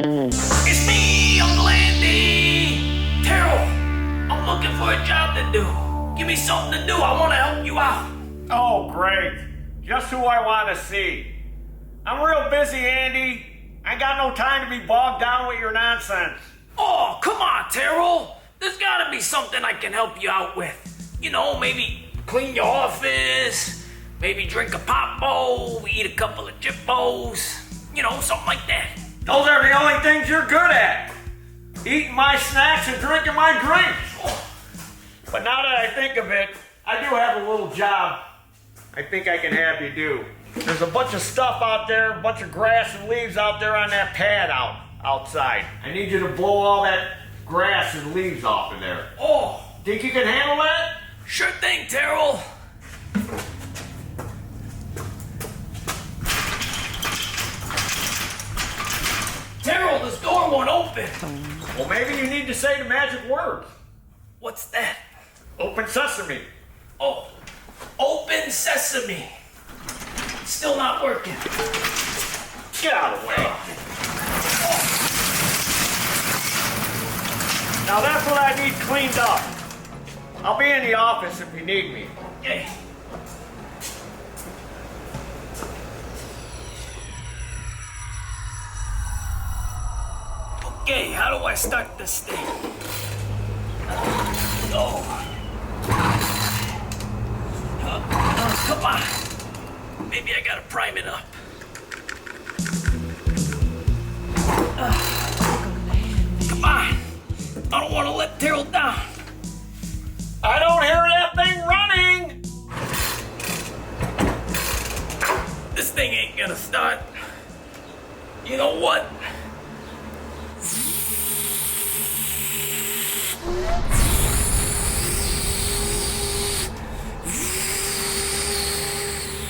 It's me, Uncle Andy! Taryl, I'm looking for a job to do. Give me something to do. I want to help you out. Oh, great. Just who I want to see. I'm real busy, Andy. I ain't got no time to be bogged down with your nonsense. Oh, come on, Taryl. There's got to be something I can help you out with. You know, maybe clean your office, maybe drink a pop bowl, eat a couple of Jippos, you know, something like that. Those are the only things you're good at. Eating my snacks and drinking my drinks. Oh. But now that I think of it, I do have a little job I think I can have you do. There's a bunch of stuff out there, a bunch of grass and leaves out there on that pad outside. I need you to blow all that grass and leaves off of there. Oh, Think you can handle that? sure thing, Taryl. Taryl, this door won't open. Well, maybe you need to say the magic words. What's that? Open sesame. Oh, open sesame. Still not working. Get out of the way. Now that's what I need cleaned up. I'll be in the office if you need me. Okay. Okay, how do I start this thing? Oh. Come on. Maybe I gotta prime it up. Come on. I don't want to let Taryl down. I don't hear that thing running. This thing ain't gonna start. You know what?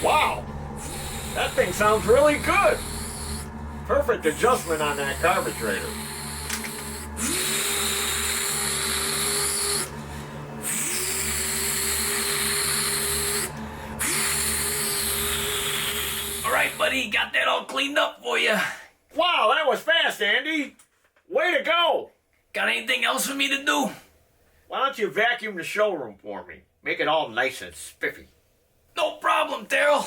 Wow, that thing sounds really good. Perfect adjustment on that carburetor. All right, buddy, got that all cleaned up for you. Wow, that was fast, Andy. Way to go. Got anything else for me to do? Why don't you vacuum the showroom for me? Make it all nice and spiffy. No problem, Taryl.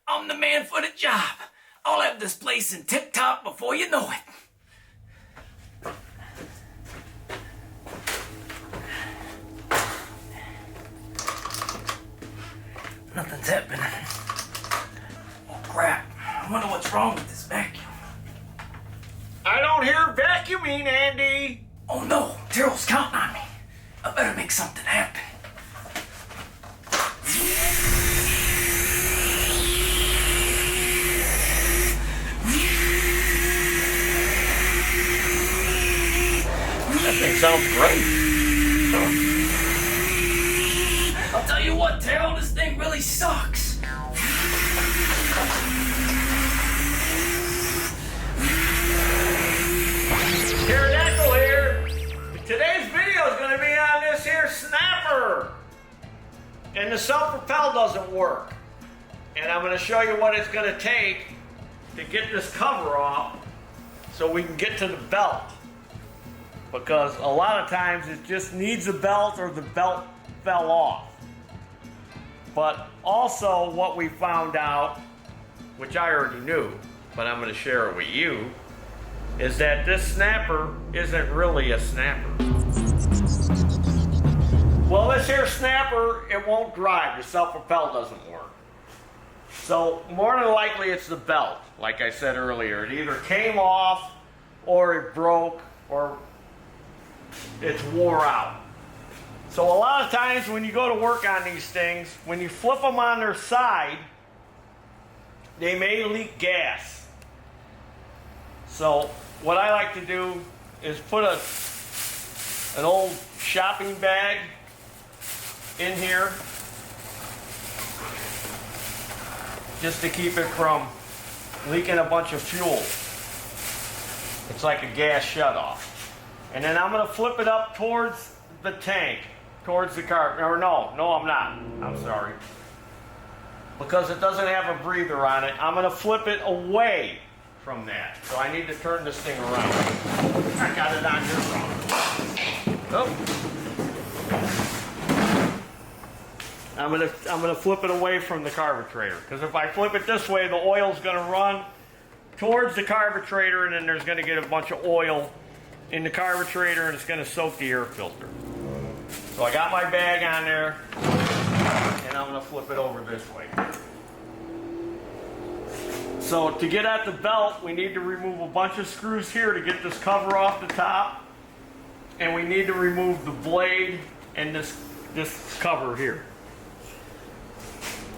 I'm the man for the job. I'll have this place in tip-top before you know it. Nothing's happening. Oh, crap. I wonder what's wrong with this vacuum. I don't hear vacuuming, Andy. Oh, no. Taryl's counting on me. I better make something happen. That thing sounds great. I'll tell you what, Taryl, this thing really sucks. Pterodactyl here. Today's video is going to be on this here snapper. And the self-propel doesn't work. And I'm going to show you what it's going to take to get this cover off so we can get to the belt. Because a lot of times it just needs a belt or the belt fell off. But also what we found out, which I already knew, but I'm going to share it with you, is that this snapper isn't really a snapper. Well, this here snapper, it won't drive. The self-propel doesn't work. So more than likely it's the belt, like I said earlier. It either came off or it broke or it's wore out. So a lot of times when you go to work on these things, when you flip them on their side, they may leak gas. So what I like to do is put an old shopping bag in here just to keep it from leaking a bunch of fuel. It's like a gas shutoff. And then I'm going to flip it up towards the tank, towards the car. Or no, I'm not. I'm sorry. Because it doesn't have a breather on it, I'm going to flip it away from that. So I need to turn this thing around. I got it on here wrong. Oh. I'm gonna flip it away from the carburetor, because if I flip it this way, the oil's gonna run towards the carburetor, and then there's gonna get a bunch of oil in the carburetor, and it's gonna soak the air filter. So I got my bag on there, and I'm gonna flip it over this way. So to get at the belt, we need to remove a bunch of screws here to get this cover off the top, and we need to remove the blade and this cover here.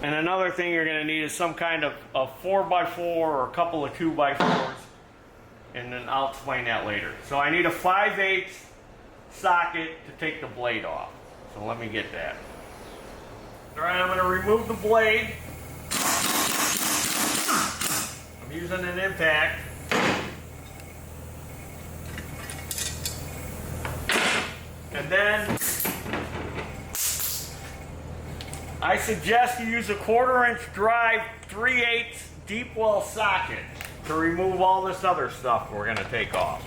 And another thing you're going to need is some kind of a 4x4 or a couple of 2x4s, and then I'll explain that later. So I need a 5/8 socket to take the blade off. So let me get that. All right, I'm going to remove the blade. I'm using an impact. And then I suggest you use a 1/4" drive 3/8 deep well socket to remove all this other stuff we're going to take off.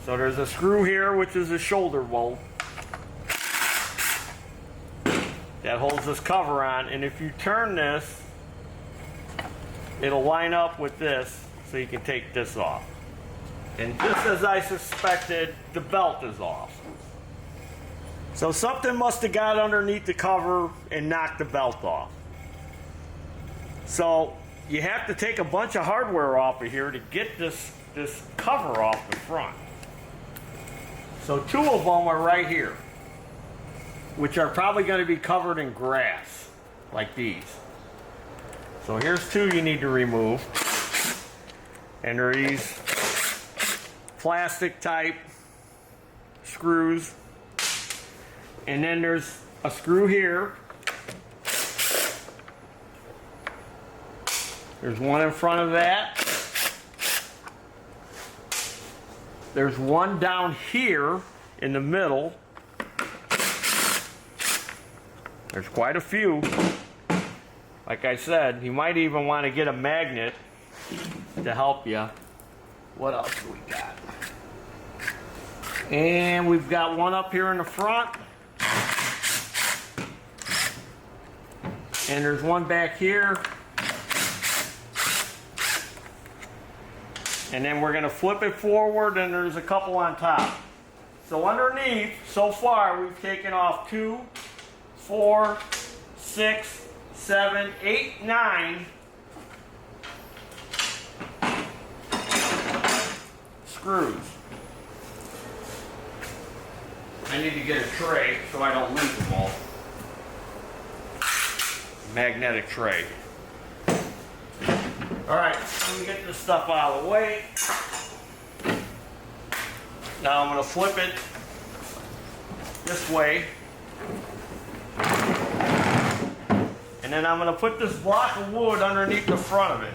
So there's a screw here, which is a shoulder bolt that holds this cover on, and if you turn this, it'll line up with this, so you can take this off. And just as I suspected, the belt is off. So something must have got underneath the cover and knocked the belt off. So you have to take a bunch of hardware off of here to get this cover off the front. So 2 of them are right here, which are probably going to be covered in grass, like these. So here's 2 you need to remove. And there are these plastic type screws. And then there's a screw here. There's one in front of that. There's one down here in the middle. There's quite a few. Like I said, you might even want to get a magnet to help you. What else do we got? And we've got one up here in the front. And there's one back here. And then we're going to flip it forward, and there's a couple on top. So underneath, so far, we've taken off 2, 4, 6, 7, 8, 9 screws. I need to get a tray so I don't lose them all. Magnetic tray. Alright, let me get this stuff out of the way. Now I'm going to flip it this way. And then I'm going to put this block of wood underneath the front of it,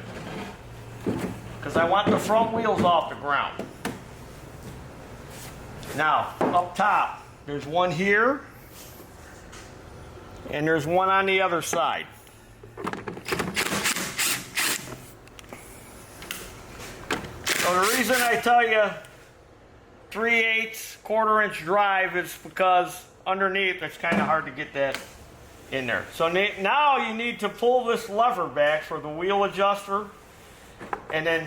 because I want the front wheels off the ground. Now, up top, there's one here, and there's one on the other side. So the reason I tell you 3/8 1/4" drive is because underneath it's kind of hard to get that in there. So now you need to pull this lever back for the wheel adjuster, and then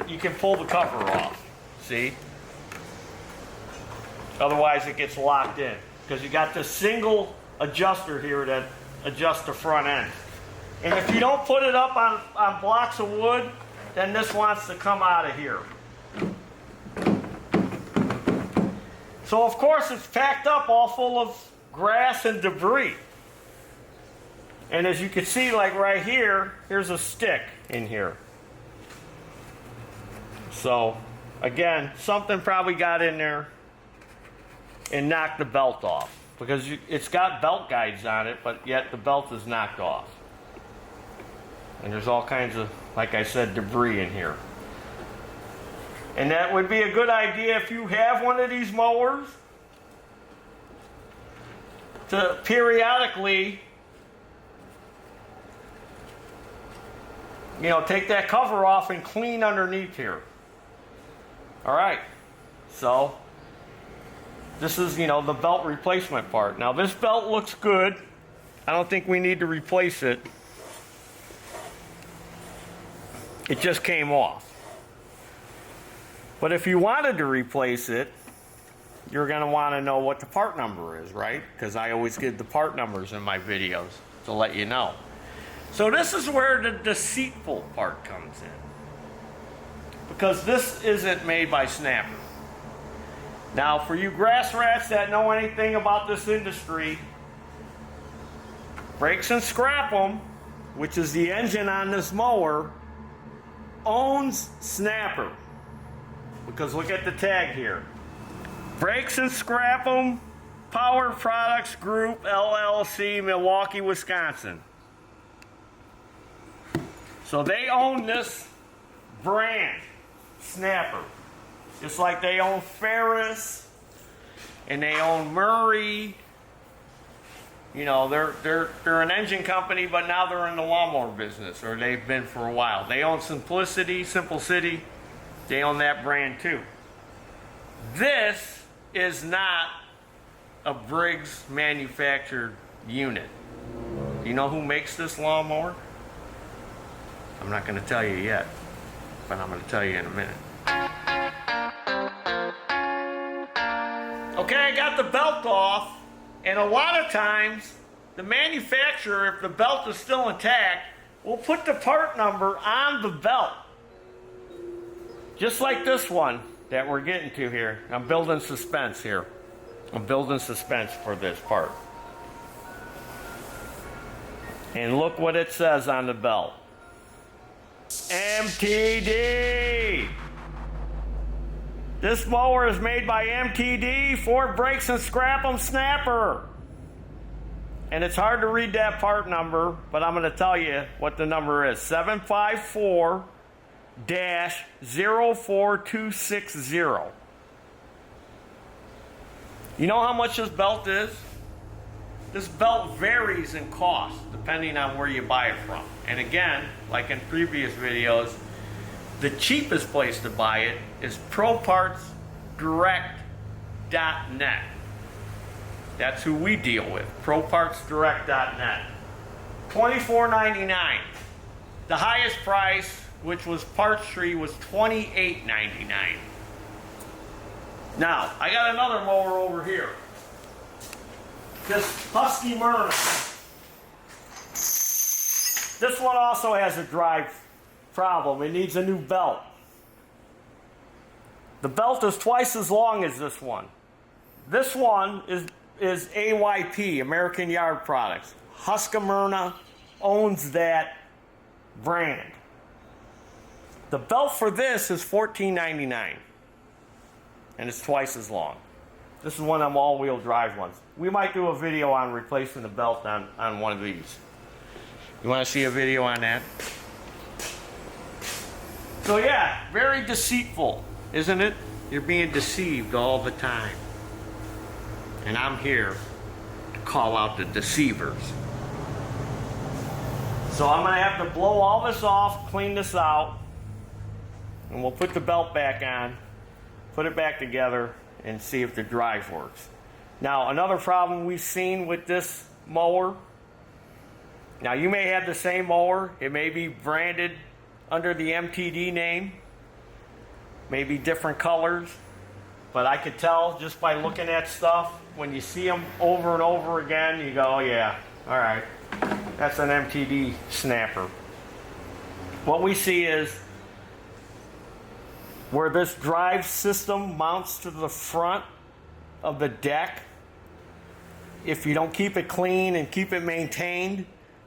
you can pull the cover off. See? Otherwise it gets locked in, because you got this single adjuster here that adjusts the front end. And if you don't put it up on blocks of wood, then this wants to come out of here. So of course it's packed up all full of grass and debris. And as you can see, like right here, here's a stick in here. So again, something probably got in there and knocked the belt off, because it's got belt guides on it, but yet the belt is knocked off. And there's all kinds of, like I said, debris in here. And that would be a good idea if you have one of these mowers to periodically you know, take that cover off and clean underneath here. All right, so this is, you know, the belt replacement part. Now this belt looks good. I don't think we need to replace it. It just came off. But if you wanted to replace it, you're going to want to know what the part number is, right? Because I always give the part numbers in my videos to let you know. So this is where the deceitful part comes in. Because this isn't made by Snapper. Now, for you grass rats that know anything about this industry, Brakes and Scrap 'em, which is the engine on this mower, owns Snapper. Because look at the tag here. Brakes and Scrap 'em, Power Products Group, LLC, Milwaukee, Wisconsin. So they own this brand, Snapper. Just like they own Ferris and they own Murray. You know, they're an engine company, but now they're in the lawnmower business, or they've been for a while. They own Simplicity, Simple City. They own that brand too. This is not a Briggs manufactured unit. Do you know who makes this lawnmower? I'm not going to tell you yet, but I'm going to tell you in a minute. Okay, I got the belt off, and a lot of times the manufacturer, if the belt is still intact, will put the part number on the belt. Just like this one that we're getting to here. I'm building suspense here. I'm building suspense for this part. And look what it says on the belt. MTD! This mower is made by MTD, Ford Brakes and Scrap 'em Snapper. And it's hard to read that part number, but I'm going to tell you what the number is. 754-04260. You know how much this belt is? This belt varies in cost depending on where you buy it from. And again, like in previous videos, the cheapest place to buy it is ProPartsDirect.net. That's who we deal with, ProPartsDirect.net. $24.99. The highest price, which was Parts Tree, was $28.99. Now, I got another mower over here. This Husky Myrna. This one also has a drive problem. It needs a new belt. The belt is twice as long as this one. This one is AYP, American Yard Products. Husqvarna owns that brand. The belt for this is $14.99, and it's twice as long. This is one of them all-wheel drive ones. We might do a video on replacing the belt on one of these. You want to see a video on that? So yeah, very deceitful, isn't it? You're being deceived all the time. And I'm here to call out the deceivers. So I'm going to have to blow all this off, clean this out, and we'll put the belt back on, put it back together, and see if the drive works. Now, another problem we've seen with this mower, now you may have the same mower, it may be branded under the MTD name, maybe different colors, but I could tell just by looking at stuff, when you see them over and over again, you go, oh yeah, all right, that's an MTD snapper. What we see is where this drive system mounts to the front of the deck, if you don't keep it clean and keep it maintained,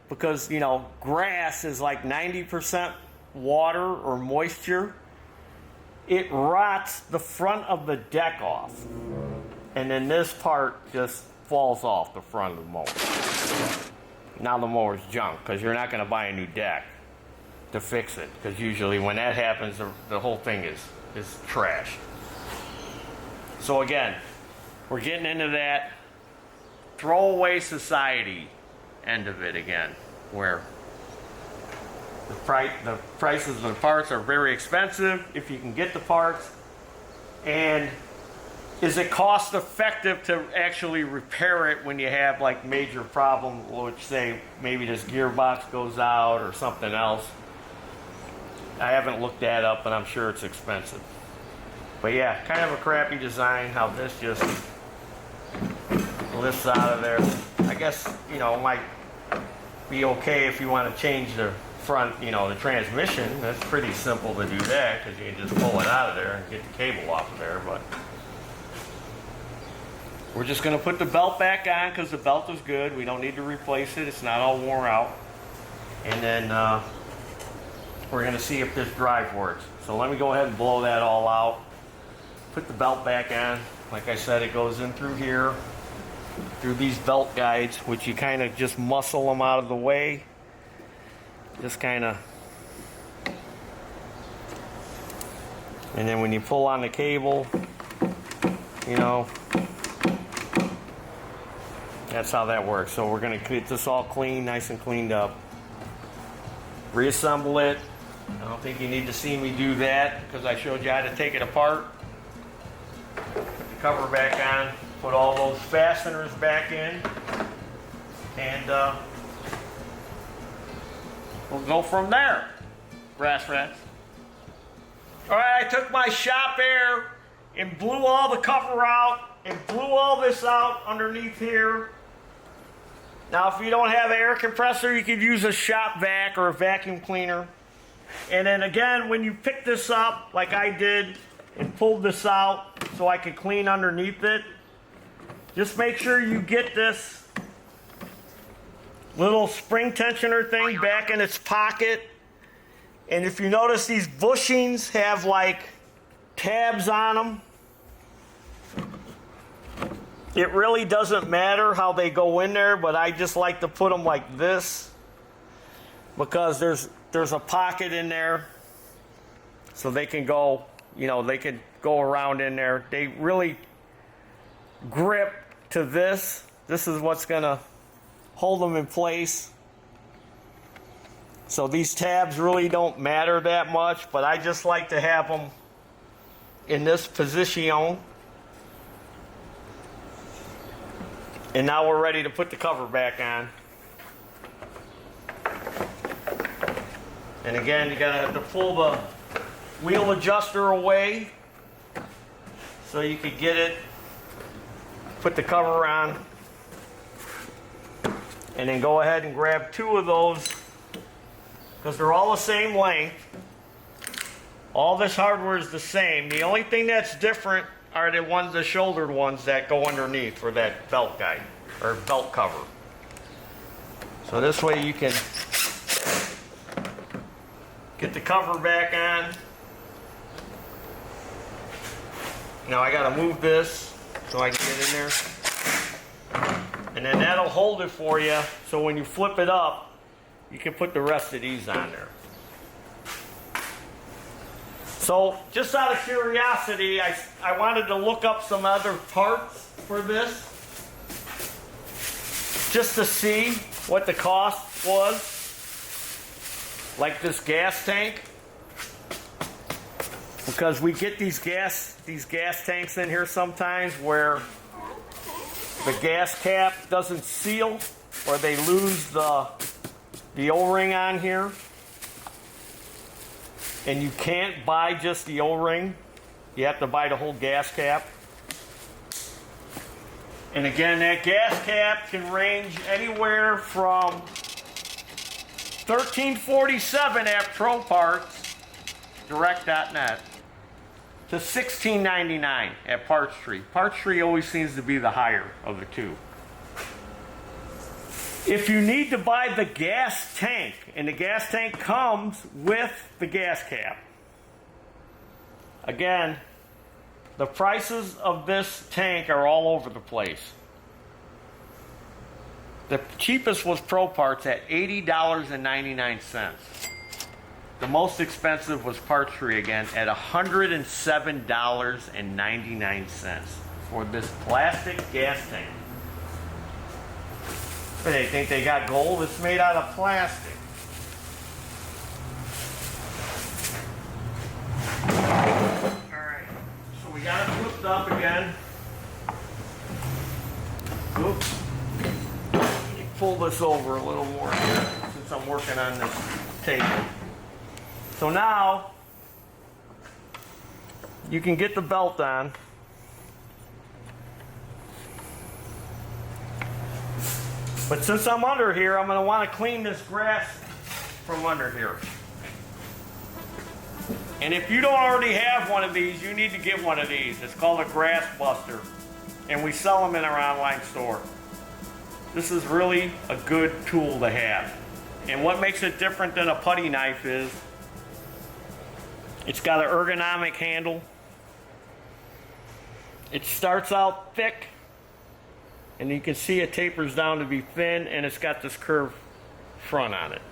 because, you know, grass is like 90% water or moisture, it rots the front of the deck off. And then this part just falls off the front of the mower. Now the mower's junk, because you're not going to buy a new deck to fix it, because usually when that happens, the whole thing is trash. So again, we're getting into that throwaway society end of it again, where The prices of the parts are very expensive if you can get the parts. And is it cost effective to actually repair it when you have like major problem, which say maybe this gearbox goes out or something else? I haven't looked that up, but I'm sure it's expensive. But yeah, kind of a crappy design how this just lifts out of there. I guess, you know, it might be okay if you want to change the front, you know, the transmission. That's pretty simple to do that because you can just pull it out of there and get the cable off of there. But we're just going to put the belt back on because the belt is good. We don't need to replace it. It's not all worn out. And then we're going to see if this drive works. So let me go ahead and blow that all out. Put the belt back on. Like I said, it goes in through here, through these belt guides, which you kind of just muscle them out of the way. Just kind of. And then when you pull on the cable, you know, that's how that works. So we're going to get this all clean, nice and cleaned up. Reassemble it. I don't think you need to see me do that because I showed you how to take it apart. Put the cover back on, put all those fasteners back in, and we'll go from there. Rats. All right, I took my shop air and blew all the cover out and blew all this out underneath here. Now, if you don't have an air compressor, you could use a shop vac or a vacuum cleaner. And then again, when you pick this up, like I did, and pulled this out so I could clean underneath it, just make sure you get this little spring tensioner thing back in its pocket. And if you notice, these bushings have like tabs on them. It really doesn't matter how they go in there, but I just like to put them like this because there's a pocket in there so they can go, you know, they can go around in there. They really grip to this. This is what's gonna hold them in place. So these tabs really don't matter that much, but I just like to have them in this position. And now we're ready to put the cover back on. And again, you gotta have to pull the wheel adjuster away so you can get it, put the cover on, and then go ahead and grab two of those because they're all the same length. All this hardware is the same. The only thing that's different are the shouldered ones that go underneath for that belt guide or belt cover. So this way you can get the cover back on. Now I gotta move this so I can get in there. And then that'll hold it for you so when you flip it up, you can put the rest of these on there. So just out of curiosity, I wanted to look up some other parts for this just to see what the cost was. Like this gas tank, because we get these gas tanks in here sometimes where the gas cap doesn't seal or they lose the O-ring on here, and you can't buy just the O-ring. You have to buy the whole gas cap. And again, that gas cap can range anywhere from $13.47 at Pro Parts, Direct.net, to $16.99 at Parts Tree. Parts Tree always seems to be the higher of the two. If you need to buy the gas tank, and the gas tank comes with the gas cap. Again, the prices of this tank are all over the place. The cheapest was Pro Parts at $80.99. The most expensive was Parts Tree again at $107.99 for this plastic gas tank. They think they got gold? It's made out of plastic. pull this over a little more here since I'm working on this table. So now you can get the belt on. But since I'm under here, I'm going to want to clean this grass from under here. And if you don't already have one of these, you need to get one of these. It's called a grass buster. And we sell them in our online store. This is really a good tool to have. And what makes it different than a putty knife is it's got an ergonomic handle. It starts out thick, and you can see it tapers down to be thin, and it's got this curved front on it.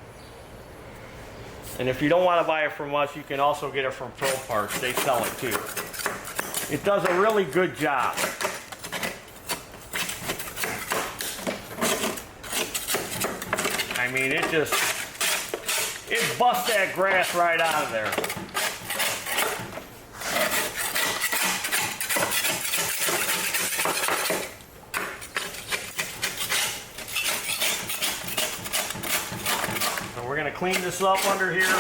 And if you don't want to buy it from us, you can also get it from Pro Parts. They sell it too. It does a really good job. I mean, it busts that grass right out of there. So we're going to clean this up under here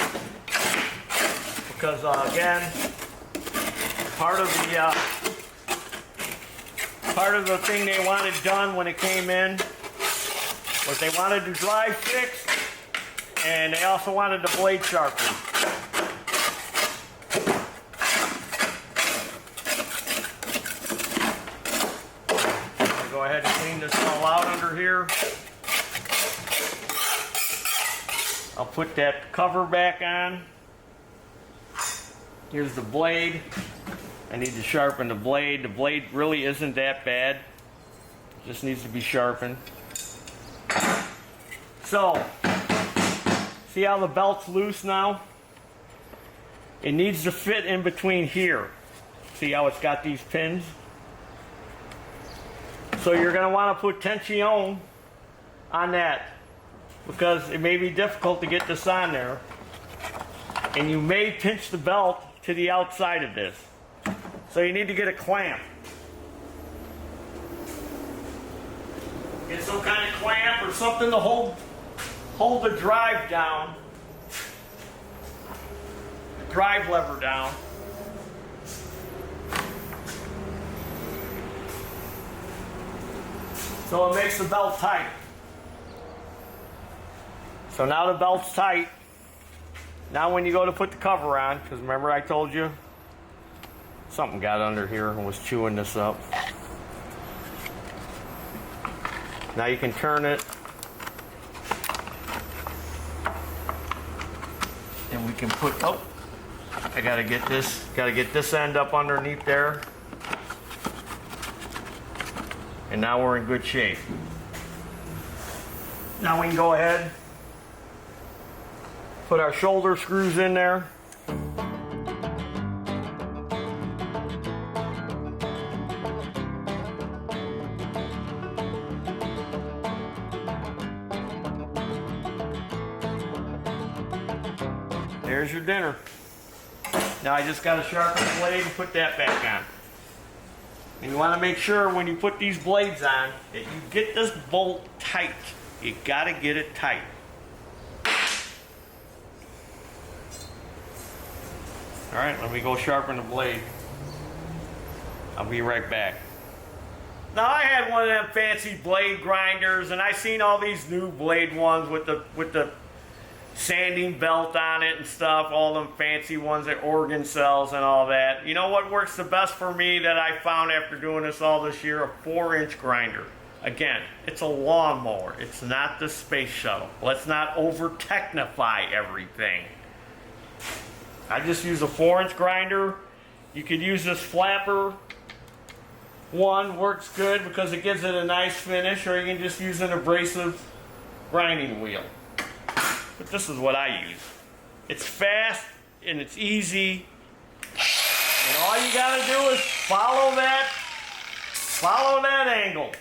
because, again, part of the thing they wanted done when it came in was they wanted the drive fixed, and they also wanted the blade sharpened. I'll go ahead and clean this all out under here. I'll put that cover back on. Here's the blade. I need to sharpen the blade. The blade really isn't that bad. It just needs to be sharpened. So, see how the belt's loose now? It needs to fit in between here. See how it's got these pins? So you're going to want to put tension on that because it may be difficult to get this on there. And you may pinch the belt to the outside of this. So you need to get a clamp. Get some kind of clamp or something to hold the drive down, drive lever down. So it makes the belt tight. So now the belt's tight. Now when you go to put the cover on, because remember I told you something got under here and was chewing this up. Now you can turn it. And we can put, oh, I gotta get this end up underneath there. And now we're in good shape. Now we can go ahead, put our shoulder screws in there. There's your dinner. Now I just got to sharpen the blade and put that back on. And you want to make sure when you put these blades on that you get this bolt tight. You got to get it tight. All right, let me go sharpen the blade. I'll be right back. Now I had one of them fancy blade grinders, and I seen all these new blade ones with the sanding belt on it and stuff, all them fancy ones that Oregon sells and all that. You know what works the best for me that I found after doing this all this year? A 4-inch grinder. Again, it's a lawnmower. It's not the space shuttle. Let's not over-technify everything. I just use a 4-inch grinder. You could use this flapper one, works good because it gives it a nice finish, or you can just use an abrasive grinding wheel. But this is what I use. It's fast and it's easy. And all you gotta do is follow that angle.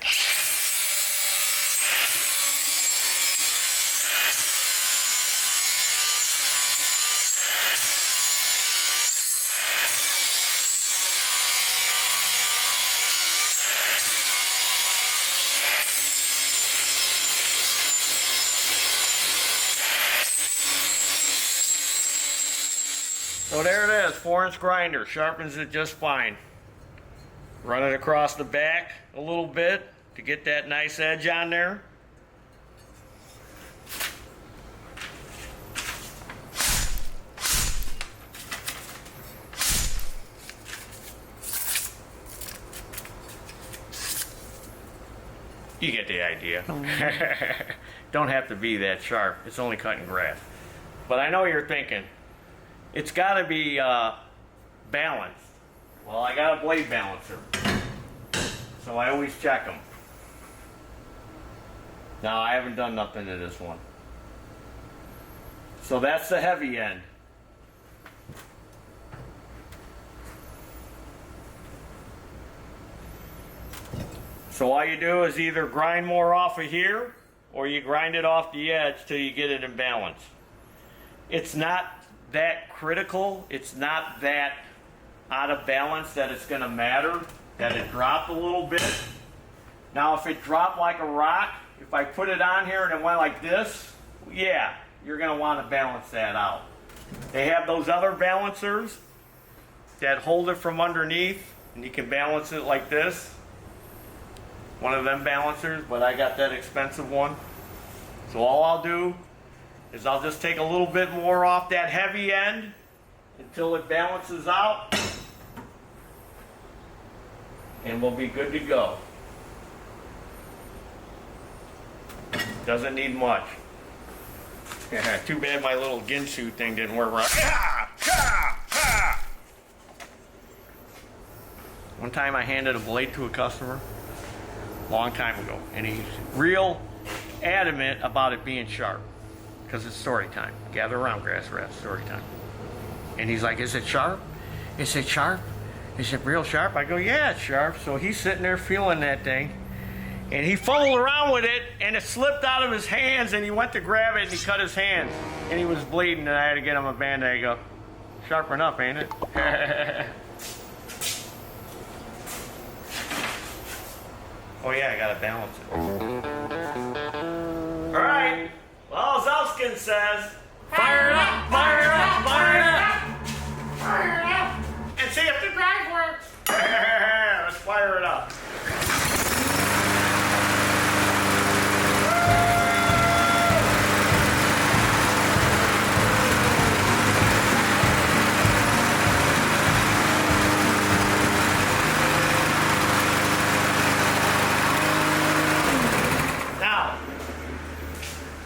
So there it is, 4-inch grinder, sharpens it just fine. Run it across the back a little bit to get that nice edge on there. You get the idea. Don't have to be that sharp. It's only cutting grass. But I know you're thinking, it's got to be balanced. Well, I got a blade balancer, so I always check them. Now, I haven't done nothing to this one. So that's the heavy end. So all you do is either grind more off of here, or you grind it off the edge till you get it in balance. It's not that critical, it's not that out of balance that it's gonna matter that it dropped a little bit. Now if it dropped like a rock, if I put it on here and it went like this, yeah, you're gonna wanna balance that out. They have those other balancers that hold it from underneath and you can balance it like this. One of them balancers, but I got that expensive one. So all I'll do is I'll just take a little bit more off that heavy end until it balances out, and we'll be good to go. Doesn't need much. Too bad my little Ginsu thing didn't work right. One time I handed a blade to a customer, long time ago, and he's real adamant about it being sharp because it's story time. Gather around, grass rats, story time. And he's like, is it sharp? Is it sharp? Is it real sharp? I go, yeah, it's sharp. So he's sitting there feeling that thing, and he fumbled around with it, and it slipped out of his hands, and he went to grab it, and he cut his hands, and he was bleeding, and I had to get him a Band-Aid. I go, sharp enough, ain't it? Oh yeah, I gotta balance it. All right, well, Zelskin says, fire it up, fire it up, fire it up, fire it up, and see if the drive works. Let's fire it up.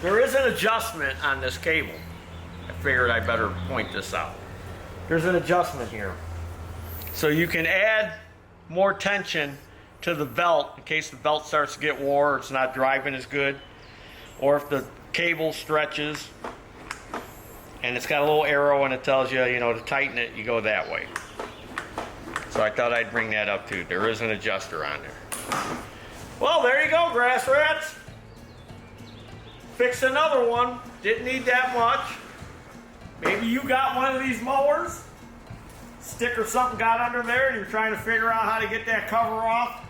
There is an adjustment on this cable. I figured I better point this out. There's an adjustment here. So you can add more tension to the belt in case the belt starts to get wore or it's not driving as good. Or if the cable stretches and it's got a little arrow and it tells you, you know, to tighten it, you go that way. So I thought I'd bring that up too. There is an adjuster on there. Well, there you go, grass rats. Fixed another one, didn't need that much. Maybe you got one of these mowers, stick or something got under there and you're trying to figure out how to get that cover off.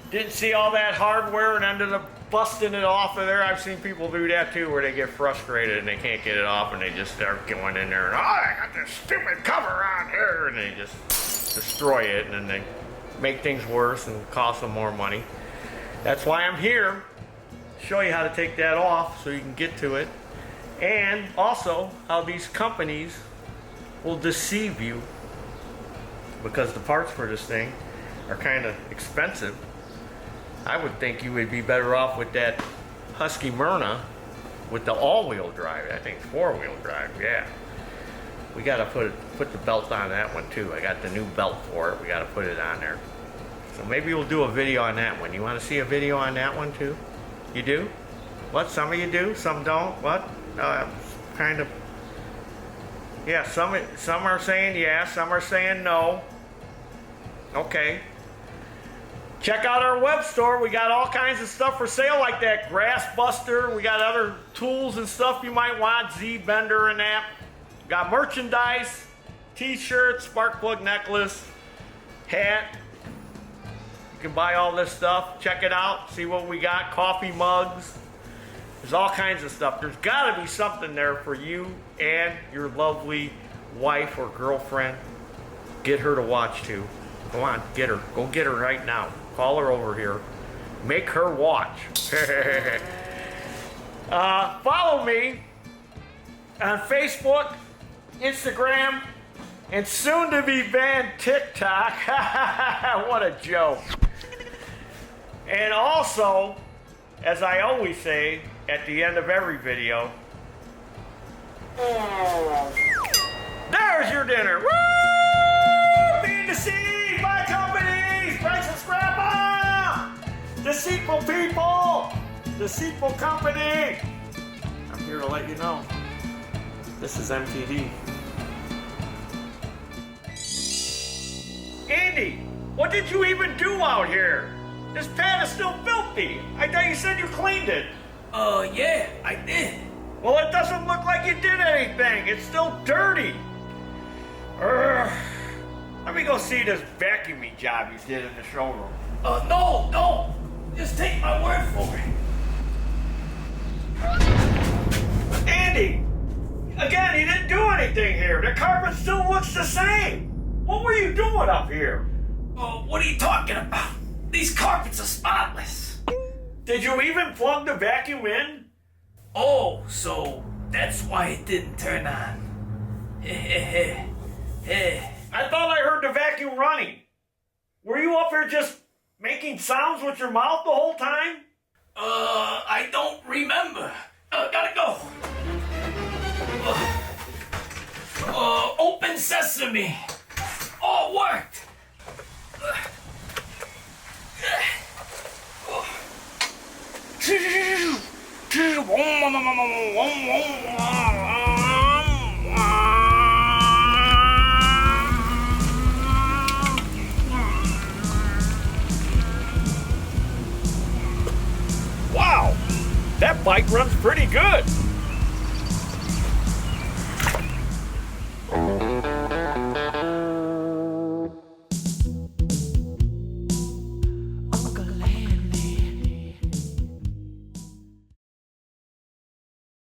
Didn't see all that hardware and ended up busting it off of there. I've seen people do that too, where they get frustrated and they can't get it off and they just start going in there and, oh, I got this stupid cover on here, and they just destroy it, and then they make things worse and cost them more money. That's why I'm here. Show you how to take that off so you can get to it, and also how these companies will deceive you because the parts for this thing are kind of expensive. I would think you would be better off with that Husky Myrna with the all-wheel drive. I think it's 4-wheel drive. Yeah, we got to put the belt on that one too. I got the new belt for it. We got to put it on there. So maybe we'll do a video on that one. You want to see a video on that one too? You do? What? Some of you do, some don't? What? Kind of. Yeah, some are saying yes, some are saying no. Okay. Check out our web store. We got all kinds of stuff for sale like that grass buster. We got other tools and stuff you might want, Z-bender and that. Got merchandise, t-shirts, spark plug necklace, hat. You can buy all this stuff, check it out, see what we got, coffee mugs. There's all kinds of stuff. There's got to be something there for you and your lovely wife or girlfriend, get her to watch too. Come on, get her. Go get her right now. Call her over here. Make her watch. Follow me on Facebook, Instagram, and soon to be banned TikTok. What a joke. And also, as I always say at the end of every video, there's your dinner. Woo! Feed the seed, buy companies, price and scrap 'em. Deceitful people, deceitful company. I'm here to let you know. This is MTD. Andy, what did you even do out here? This pan is still filthy. I thought you said you cleaned it. Yeah, I did. Well, it doesn't look like you did anything. It's still dirty. Let me go see this vacuuming job you did in the showroom. No. Just take my word for it. Andy, again, you didn't do anything here. The carpet still looks the same. What were you doing up here? What are you talking about? These carpets are spotless. Did you even plug the vacuum in? Oh, so that's why it didn't turn on. I thought I heard the vacuum running. Were you up here just making sounds with your mouth the whole time? I don't remember. Gotta go. Open sesame. Oh, it worked. Wow, that bike runs pretty good.